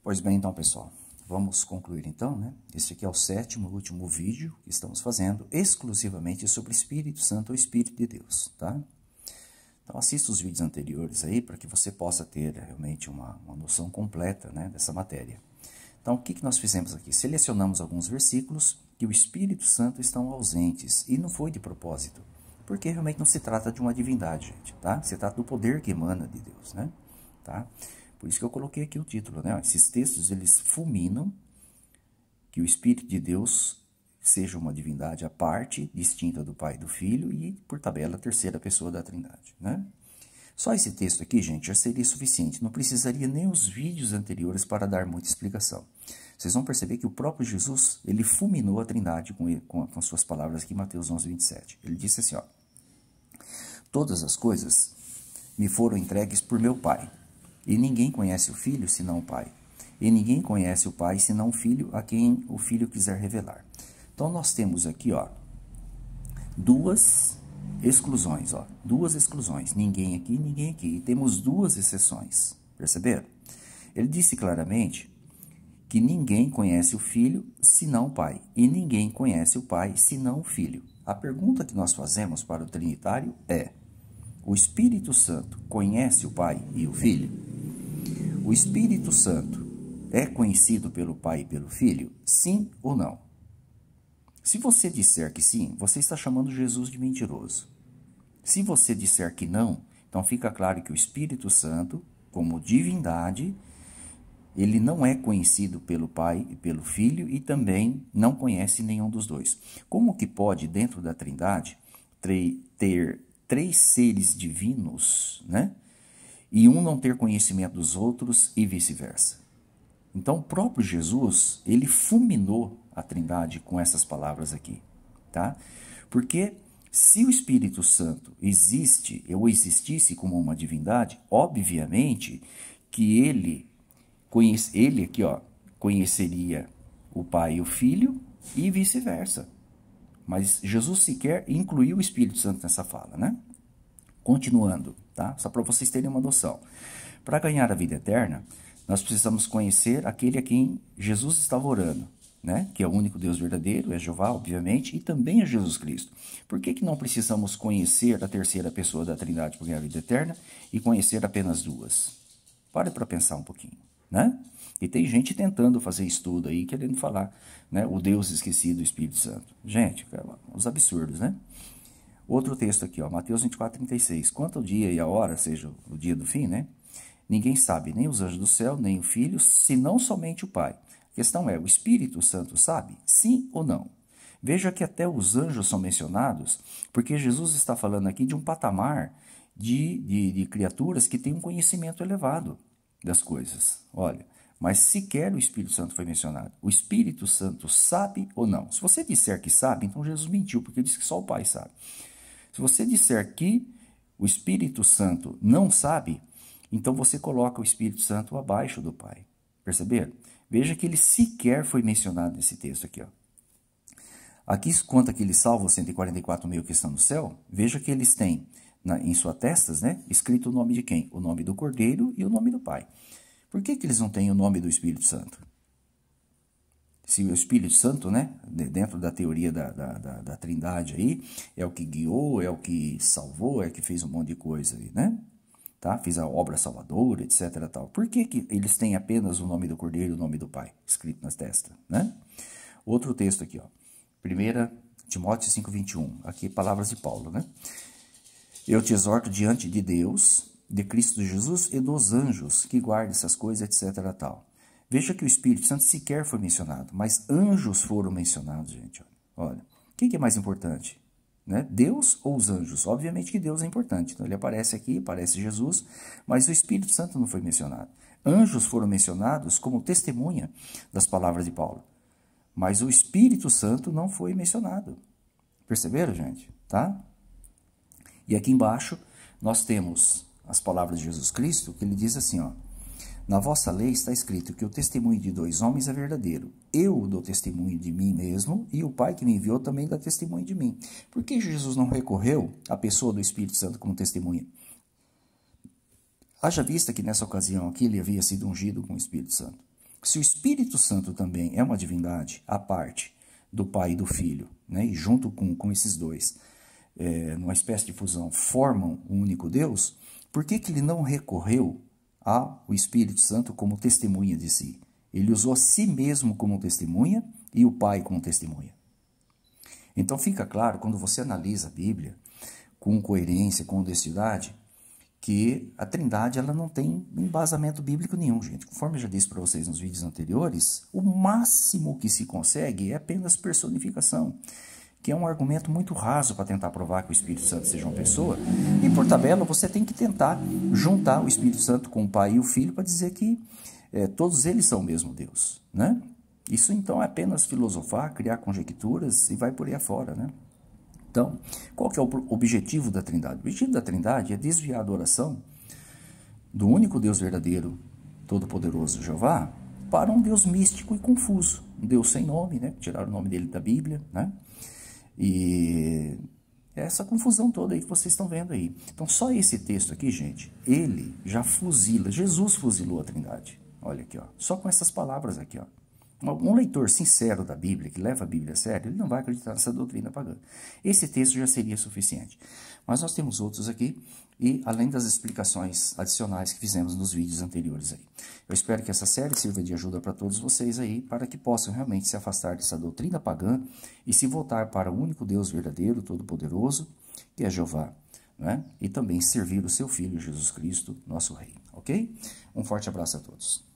Pois bem, então, pessoal, vamos concluir então, né? Esse aqui é o sétimo e último vídeo que estamos fazendo exclusivamente sobre o Espírito Santo, o Espírito de Deus, tá? Então, assista os vídeos anteriores aí para que você possa ter realmente uma noção completa, né, dessa matéria. Então, o que nós fizemos aqui? Selecionamos alguns versículos que o Espírito Santo estão ausentes, e não foi de propósito, porque realmente não se trata de uma divindade, gente, tá? Se trata do poder que emana de Deus, né? Tá? Por isso que eu coloquei aqui o título, né? Esses textos, eles fulminam que o Espírito de Deus seja uma divindade à parte, distinta do Pai e do Filho, e, por tabela, a terceira pessoa da Trindade, né? Só esse texto aqui, gente, já seria suficiente. Não precisaria nem os vídeos anteriores para dar muita explicação. Vocês vão perceber que o próprio Jesus, ele fulminou a Trindade com suas palavras aqui em Mateus 11, 27. Ele disse assim, ó: todas as coisas me foram entregues por meu Pai, e ninguém conhece o Filho senão o Pai, e ninguém conhece o Pai senão o Filho, a quem o Filho quiser revelar. Então nós temos aqui, ó, duas exclusões, ó, duas exclusões, ninguém aqui, e temos duas exceções, perceberam? Ele disse claramente que ninguém conhece o Filho senão o Pai, e ninguém conhece o Pai senão o Filho. A pergunta que nós fazemos para o Trinitário é: o Espírito Santo conhece o Pai e o Filho? O Espírito Santo é conhecido pelo Pai e pelo Filho? Sim ou não? Se você disser que sim, você está chamando Jesus de mentiroso. Se você disser que não, então fica claro que o Espírito Santo, como divindade, ele não é conhecido pelo Pai e pelo Filho e também não conhece nenhum dos dois. Como que pode, dentro da Trindade, ter três seres divinos, né? E um não ter conhecimento dos outros e vice-versa? Então, o próprio Jesus, ele fulminou a Trindade com essas palavras aqui, tá? Porque se o Espírito Santo existe, ou existisse como uma divindade, obviamente que ele aqui, ó, conheceria o Pai e o Filho e vice-versa. Mas Jesus sequer incluiu o Espírito Santo nessa fala, né? Continuando, tá? Só para vocês terem uma noção. Para ganhar a vida eterna, nós precisamos conhecer aquele a quem Jesus estava orando, né? Que é o único Deus verdadeiro, é Jeová, obviamente, e também é Jesus Cristo. Por que não precisamos conhecer a terceira pessoa da Trindade para ganhar a vida eterna e conhecer apenas duas? Pare para pensar um pouquinho, né? E tem gente tentando fazer estudo aí, querendo falar, né? O Deus esquecido, o Espírito Santo. Gente, os absurdos, né? Outro texto aqui, ó, Mateus 24, 36. Quanto ao dia e a hora, seja o dia do fim, né? Ninguém sabe, nem os anjos do céu, nem o Filho, senão somente o Pai. A questão é, o Espírito Santo sabe? Sim ou não? Veja que até os anjos são mencionados, porque Jesus está falando aqui de um patamar de criaturas que têm um conhecimento elevado das coisas. Olha, mas sequer o Espírito Santo foi mencionado. O Espírito Santo sabe ou não? Se você disser que sabe, então Jesus mentiu, porque ele disse que só o Pai sabe. Se você disser que o Espírito Santo não sabe, então você coloca o Espírito Santo abaixo do Pai. Perceberam? Veja que ele sequer foi mencionado nesse texto aqui, ó. Aqui conta que ele salva os 144 mil que estão no céu. Veja que eles têm em suas testas, né, escrito o nome de quem? O nome do Cordeiro e o nome do Pai. Por que eles não têm o nome do Espírito Santo? Se o Espírito Santo, né, dentro da teoria da Trindade aí, é o que guiou, é o que salvou, é o que fez um monte de coisa aí, né? Tá? Fiz a obra salvadora, etc. Tal. Por que eles têm apenas o nome do Cordeiro e o nome do Pai escrito nas testas, né? Outro texto aqui, ó. 1 Timóteo 5:21. Aqui palavras de Paulo, né? Eu te exorto diante de Deus, de Cristo Jesus e dos anjos que guardem essas coisas, etc. Tal. Veja que o Espírito Santo sequer foi mencionado, mas anjos foram mencionados, gente. Olha, o que é mais importante? Né? Deus ou os anjos? Obviamente que Deus é importante. Então ele aparece aqui, aparece Jesus, mas o Espírito Santo não foi mencionado. Anjos foram mencionados como testemunha das palavras de Paulo, mas o Espírito Santo não foi mencionado. Perceberam, gente? Tá? E aqui embaixo nós temos as palavras de Jesus Cristo, que ele diz assim, ó: na vossa lei está escrito que o testemunho de dois homens é verdadeiro. Eu dou testemunho de mim mesmo e o Pai que me enviou também dá testemunho de mim. Por que Jesus não recorreu à pessoa do Espírito Santo como testemunha? Haja vista que nessa ocasião aqui ele havia sido ungido com o Espírito Santo. Se o Espírito Santo também é uma divindade à parte do Pai e do Filho, né, e junto com esses dois, numa espécie de fusão, formam um único Deus, por que ele não recorreu ao Espírito Santo como testemunha de si? Ele usou a si mesmo como testemunha e o Pai como testemunha. Então fica claro, quando você analisa a Bíblia com coerência, com honestidade, que a Trindade ela não tem embasamento bíblico nenhum, gente. Conforme eu já disse para vocês nos vídeos anteriores, o máximo que se consegue é apenas personificação, que é um argumento muito raso para tentar provar que o Espírito Santo seja uma pessoa. E por tabela, você tem que tentar juntar o Espírito Santo com o Pai e o Filho para dizer que todos eles são o mesmo Deus, né? Isso então é apenas filosofar, criar conjecturas e vai por aí afora, né? Então, qual que é o objetivo da Trindade? O objetivo da Trindade é desviar a adoração do único Deus verdadeiro, todo-poderoso Jeová, para um Deus místico e confuso, um Deus sem nome, né? Tiraram o nome dele da Bíblia, né? E é essa confusão toda aí que vocês estão vendo aí. Então, só esse texto aqui, gente, ele já fuzila, Jesus fuzilou a Trindade. Olha aqui, ó, só com essas palavras aqui, ó. Um leitor sincero da Bíblia, que leva a Bíblia a sério, ele não vai acreditar nessa doutrina pagã. Esse texto já seria suficiente. Mas nós temos outros aqui, e além das explicações adicionais que fizemos nos vídeos anteriores aí. Eu espero que essa série sirva de ajuda para todos vocês aí, para que possam realmente se afastar dessa doutrina pagã e se voltar para o único Deus verdadeiro, todo-poderoso, que é Jeová, né? E também servir o seu Filho, Jesus Cristo, nosso Rei, ok? Um forte abraço a todos.